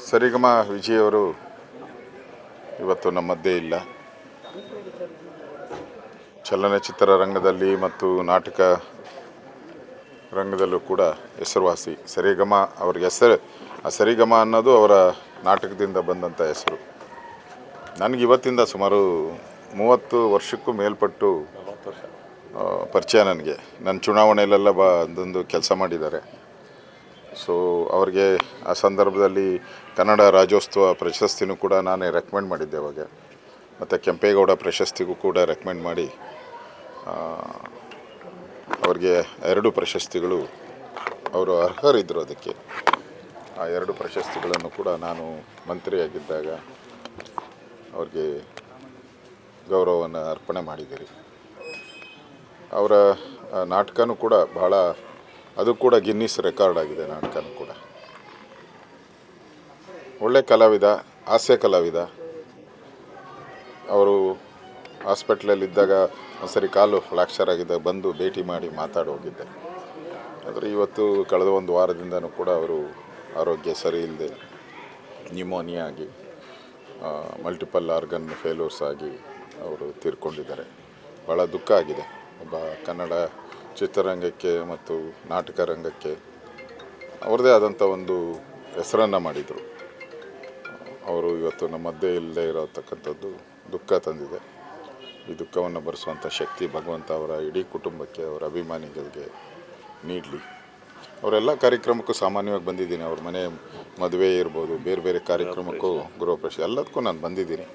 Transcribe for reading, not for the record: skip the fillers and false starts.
ಸರಿಗಮ ವಿಜಯವರು ಇವತ್ತು ನಮ್ಮ ಮಧ್ಯೆ ಇಲ್ಲ. ಚಲನಚಿತ್ರ ರಂಗದಲ್ಲಿ ಮತ್ತು ನಾಟಕ ರಂಗದಲ್ಲೂ ಕೂಡ ಹೆಸರುವಾಸಿ. ಸರಿಗಮ ಅವ್ರಿಗೆ ಹೆಸರು, ಆ ಸರಿಗಮ ಅನ್ನೋದು ಅವರ ನಾಟಕದಿಂದ ಬಂದಂಥ ಹೆಸರು. ನನಗೆ ಇವತ್ತಿಂದ ಸುಮಾರು 30 ವರ್ಷಕ್ಕೂ ಮೇಲ್ಪಟ್ಟು ಪರಿಚಯ. ನನಗೆ ನನ್ನ ಚುನಾವಣೆಯಲ್ಲೆಲ್ಲ ಬಂದೊಂದು ಕೆಲಸ ಮಾಡಿದ್ದಾರೆ. ಸೊ ಅವ್ರಿಗೆ ಆ ಸಂದರ್ಭದಲ್ಲಿ ಕನ್ನಡ ರಾಜ್ಯೋತ್ಸವ ಪ್ರಶಸ್ತಿನೂ ಕೂಡ ನಾನೇ ರೆಕಮೆಂಡ್ ಮಾಡಿದ್ದೆ ಅವಾಗ. ಮತ್ತು ಕೆಂಪೇಗೌಡ ಪ್ರಶಸ್ತಿಗೂ ಕೂಡ ರೆಕಮೆಂಡ್ ಮಾಡಿ ಅವ್ರಿಗೆ 2 ಪ್ರಶಸ್ತಿಗಳು, ಅವರು ಅರ್ಹರಿದ್ದರು ಅದಕ್ಕೆ. ಆ 2 ಪ್ರಶಸ್ತಿಗಳನ್ನು ಕೂಡ ನಾನು ಮಂತ್ರಿಯಾಗಿದ್ದಾಗ ಅವ್ರಿಗೆ ಗೌರವವನ್ನು ಅರ್ಪಣೆ ಮಾಡಿದ್ದೀರಿ. ಅವರ ನಾಟಕನೂ ಕೂಡ ಭಾಳ, ಅದು ಕೂಡ ಗಿನ್ನಿಸ್ ರೆಕಾರ್ಡ್ ಆಗಿದೆ. ನಾಟಕನೂ ಕೂಡ ಒಳ್ಳೆ ಕಲಾವಿದ, ಹಾಸ್ಯ ಕಲಾವಿದ. ಅವರು ಹಾಸ್ಪಿಟ್ಲಲ್ಲಿದ್ದಾಗ ಒಂದ್ಸರಿ ಕಾಲು ಫ್ರ್ಯಾಕ್ಚರ್ ಆಗಿದ್ದಾಗ ಬಂದು ಭೇಟಿ ಮಾಡಿ ಮಾತಾಡಿ ಹೋಗಿದ್ದೆ. ಆದರೆ ಇವತ್ತು ಕಳೆದ 1 ವಾರದಿಂದನೂ ಕೂಡ ಅವರು ಆರೋಗ್ಯ ಸರಿ ಇಲ್ಲದೆ ನ್ಯೂಮೋನಿಯಾ ಆಗಿ ಮಲ್ಟಿಪಲ್ ಆರ್ಗನ್ ಫೇಲ್ಯೂರ್ಸ್ ಆಗಿ ಅವರು ತೀರ್ಕೊಂಡಿದ್ದಾರೆ. ಭಾಳ ದುಃಖ ಆಗಿದೆ. ಒಬ್ಬ ಕನ್ನಡ ಚಿತ್ರರಂಗಕ್ಕೆ ಮತ್ತು ನಾಟಕ ರಂಗಕ್ಕೆ ಅವ್ರದ್ದೇ ಆದಂಥ ಒಂದು ಹೆಸರನ್ನು ಮಾಡಿದರು. ಅವರು ಇವತ್ತು ನಮ್ಮ ಮಧ್ಯೆ ಇಲ್ಲದೆ ಇರತಕ್ಕಂಥದ್ದು ದುಃಖ ತಂದಿದೆ. ಈ ದುಃಖವನ್ನು ಭರಿಸುವಂಥ ಶಕ್ತಿ ಭಗವಂತ ಅವರ ಇಡೀ ಕುಟುಂಬಕ್ಕೆ, ಅವರ ಅಭಿಮಾನಿಗಳಿಗೆ ನೀಡಲಿ. ಅವರೆಲ್ಲ ಕಾರ್ಯಕ್ರಮಕ್ಕೂ ಸಾಮಾನ್ಯವಾಗಿ ಬಂದಿದ್ದೀನಿ. ಅವ್ರ ಮನೆ ಮದುವೆ ಇರ್ಬೋದು, ಬೇರೆ ಬೇರೆ ಕಾರ್ಯಕ್ರಮಕ್ಕೂ, ಗೃಹಪ್ರವೇಶ ಎಲ್ಲದಕ್ಕೂ ನಾನು ಬಂದಿದ್ದೀನಿ.